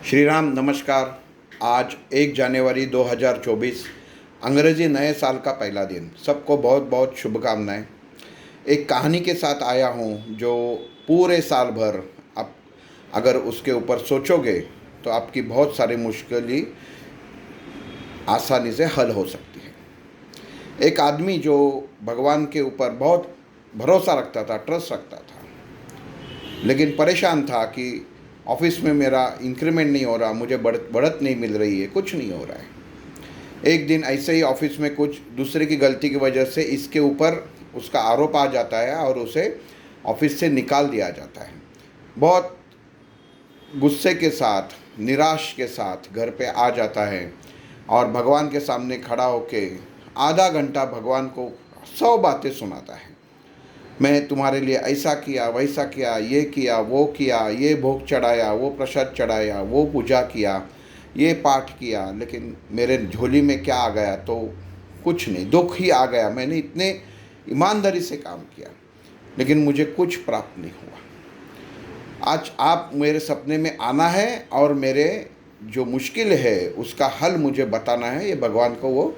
श्री राम नमस्कार। आज 1 जनवरी 2024 अंग्रेजी नए साल का पहला दिन। सबको बहुत बहुत शुभकामनाएं। एक कहानी के साथ आया हूँ जो पूरे साल भर आप अगर उसके ऊपर सोचोगे तो आपकी बहुत सारी मुश्किलें आसानी से हल हो सकती है। एक आदमी जो भगवान के ऊपर बहुत भरोसा रखता था, ट्रस्ट रखता था, लेकिन परेशान था कि ऑफिस में मेरा इंक्रीमेंट नहीं हो रहा, मुझे बढ़त नहीं मिल रही है, कुछ नहीं हो रहा है। एक दिन ऐसे ही ऑफिस में कुछ दूसरे की गलती की वजह से इसके ऊपर उसका आरोप आ जाता है और उसे ऑफिस से निकाल दिया जाता है। बहुत गुस्से के साथ, निराश के साथ घर पे आ जाता है और भगवान के सामने खड़ा होके आधा घंटा भगवान को 100 बातें सुनाता है। मैं तुम्हारे लिए ऐसा किया, वैसा किया, वो किया, ये भोग चढ़ाया, वो प्रसाद चढ़ाया, वो पूजा किया, ये पाठ किया, लेकिन मेरे झोली में क्या आ गया? तो कुछ नहीं, दुख ही आ गया। मैंने इतने ईमानदारी से काम किया लेकिन मुझे कुछ प्राप्त नहीं हुआ। आज आप मेरे सपने में आना है और मेरे जो मुश्किल है उसका हल मुझे बताना है। ये भगवान को वो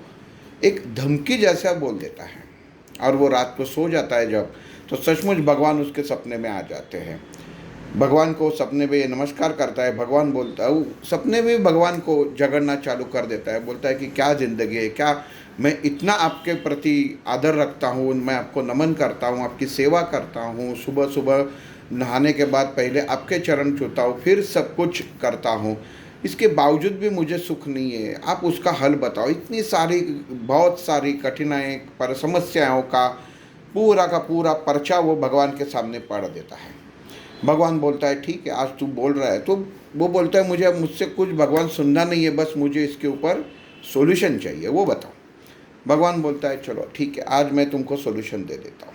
एक धमकी जैसा बोल देता है और वो रात को सो जाता है जब, तो सचमुच भगवान उसके सपने में आ जाते हैं। भगवान को सपने में ये नमस्कार करता है। भगवान बोलता है, वो सपने में भगवान को जगड़ना चालू कर देता है। बोलता है कि क्या ज़िंदगी है, क्या मैं इतना आपके प्रति आदर रखता हूँ, मैं आपको नमन करता हूँ, आपकी सेवा करता हूँ, सुबह सुबह नहाने के बाद पहले आपके चरण छूता हूँ, फिर सब कुछ करता हूँ, इसके बावजूद भी मुझे सुख नहीं है। आप उसका हल बताओ। इतनी सारी बहुत सारी कठिनाई पर समस्याओं का पूरा पर्चा वो भगवान के सामने पढ़ देता है। भगवान बोलता है, ठीक है, आज तू बोल रहा है। तो वो बोलता है, मुझे मुझसे कुछ भगवान सुनना नहीं है, बस मुझे इसके ऊपर सॉल्यूशन चाहिए, वो बताओ। भगवान बोलता है, चलो ठीक है, आज मैं तुमको सॉल्यूशन दे देता हूँ।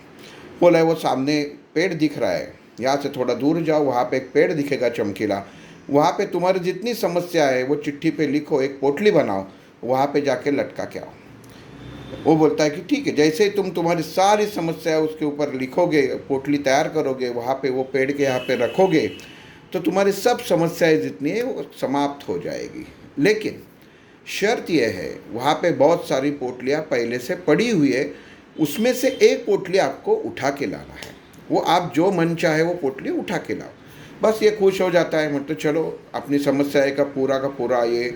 बोला है, वो सामने पेड़ दिख रहा है, यहाँ से थोड़ा दूर जाओ, वहाँ पे एक पेड़ दिखेगा चमकीला, वहाँ पे तुम्हारी जितनी समस्या है वो चिट्ठी पे लिखो, एक पोटली बनाओ, वहाँ पे जाके लटका के आओ। वो बोलता है कि ठीक है, जैसे ही तुम तुम्हारी सारी समस्या उसके ऊपर लिखोगे, पोटली तैयार करोगे, वहाँ पे वो पेड़ के यहाँ पे रखोगे, तो तुम्हारी सब समस्याएं जितनी है वो समाप्त हो जाएगी। लेकिन शर्त यह है, वहाँ पे बहुत सारी पोटलियाँ पहले से पड़ी हुई है, उसमें से एक पोटली आपको उठा के लाना है। वो आप जो मन चाहे वो पोटली उठा के लाओ। बस ये खुश हो जाता है, मतलब चलो अपनी समस्या का पूरा ये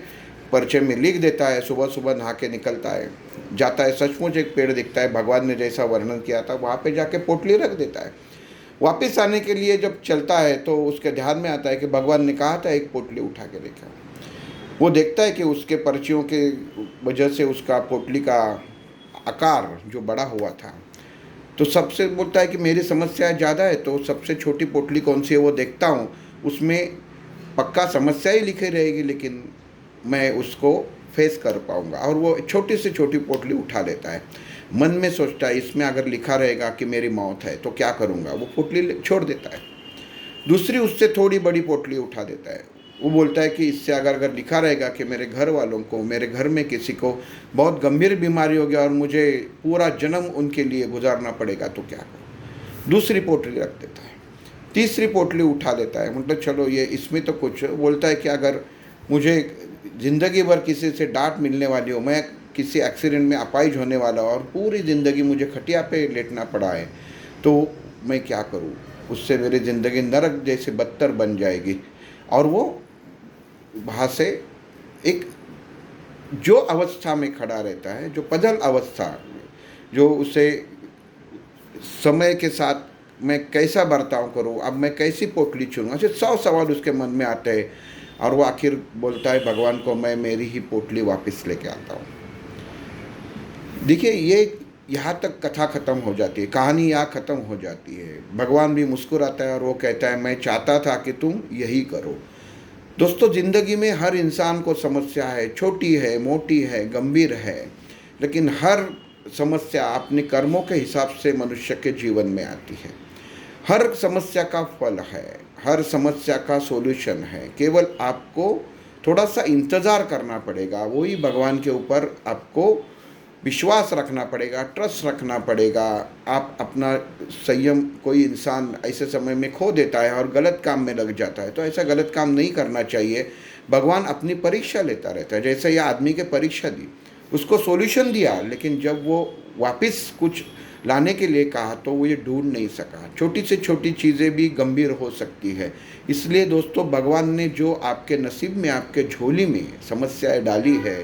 पर्चे में लिख देता है। सुबह सुबह नहा के निकलता है, जाता है, सचमुच एक पेड़ दिखता है, भगवान ने जैसा वर्णन किया था, वहाँ पे जाके पोटली रख देता है। वापस आने के लिए जब चलता है तो उसके ध्यान में आता है कि भगवान ने कहा था एक पोटली उठा के लेकर। वो देखता है कि उसके पर्चियों के वजह से उसका पोटली का आकार जो बड़ा हुआ था, तो सबसे बोलता है कि मेरी समस्या ज़्यादा है, तो सबसे छोटी पोटली कौन सी है वो देखता हूँ, उसमें पक्का समस्या ही लिखी रहेगी, लेकिन मैं उसको फेस कर पाऊँगा। और वो छोटी से छोटी पोटली उठा लेता है। मन में सोचता है, इसमें अगर लिखा रहेगा कि मेरी मौत है तो क्या करूँगा। वो पोटली छोड़ देता है। दूसरी उससे थोड़ी बड़ी पोटली उठा देता है। वो बोलता है कि इससे अगर लिखा रहेगा कि मेरे घर वालों को, मेरे घर में किसी को बहुत गंभीर बीमारी हो गया और मुझे पूरा जन्म उनके लिए गुजारना पड़ेगा तो क्या करूँ। दूसरी पोटली रख देता है। तीसरी पोटली उठा लेता है, मतलब चलो ये इसमें तो कुछ। बोलता है कि अगर मुझे ज़िंदगी भर किसी से डांट मिलने वाली हो, मैं किसी एक्सीडेंट में अपाहिज होने वाला हो और पूरी ज़िंदगी मुझे खटिया पे लेटना पड़ा है, तो मैं क्या करूँ। उससे मेरी ज़िंदगी नरक जैसे बदतर बन जाएगी। और वो वहाँ से एक जो अवस्था में खड़ा रहता है, जो पजल अवस्था, जो उसे समय के साथ मैं कैसा बर्ताव करूं, अब मैं कैसी पोटली चुनूं, ऐसे 100 सवाल उसके मन में आते हैं। और वो आखिर बोलता है भगवान को, मैं मेरी ही पोटली वापस लेके आता हूँ। देखिए, ये यहाँ तक कथा ख़त्म हो जाती है, कहानी यहाँ ख़त्म हो जाती है। भगवान भी मुस्कुराता है और वो कहता है, मैं चाहता था कि तुम यही करो। दोस्तों, ज़िंदगी में हर इंसान को समस्या है, छोटी है, मोटी है, गंभीर है, लेकिन हर समस्या अपने कर्मों के हिसाब से मनुष्य के जीवन में आती है। हर समस्या का फल है, हर समस्या का सॉल्यूशन है। केवल आपको थोड़ा सा इंतज़ार करना पड़ेगा। वही भगवान के ऊपर आपको विश्वास रखना पड़ेगा, ट्रस्ट रखना पड़ेगा। आप अपना संयम, कोई इंसान ऐसे समय में खो देता है और गलत काम में लग जाता है, तो ऐसा गलत काम नहीं करना चाहिए। भगवान अपनी परीक्षा लेता रहता है। जैसे ये आदमी के परीक्षा दी, उसको सॉल्यूशन दिया, लेकिन जब वो वापस कुछ लाने के लिए कहा तो वो ये ढूंढ नहीं सका। छोटी से छोटी चीज़ें भी गंभीर हो सकती है। इसलिए दोस्तों, भगवान ने जो आपके नसीब में, आपके झोली में समस्याएं डाली है,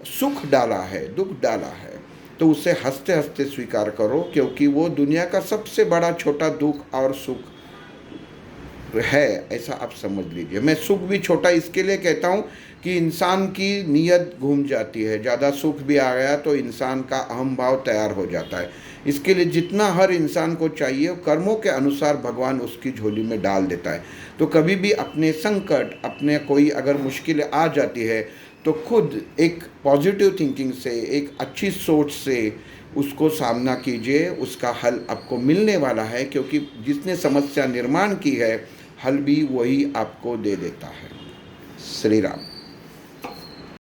सुख डाला है, दुख डाला है, तो उसे हंसते हंसते स्वीकार करो, क्योंकि वो दुनिया का सबसे बड़ा छोटा दुख और सुख है, ऐसा आप समझ लीजिए। मैं सुख भी छोटा इसके लिए कहता हूँ कि इंसान की नीयत घूम जाती है। ज़्यादा सुख भी आ गया तो इंसान का अहम भाव तैयार हो जाता है। इसके लिए जितना हर इंसान को चाहिए, कर्मों के अनुसार भगवान उसकी झोली में डाल देता है। तो कभी भी अपने संकट, अपने कोई अगर मुश्किलें आ जाती है, तो खुद एक पॉजिटिव थिंकिंग से, एक अच्छी सोच से उसको सामना कीजिए। उसका हल आपको मिलने वाला है, क्योंकि जिसने समस्या निर्माण की है, हल भी वही आपको दे देता है। श्री राम।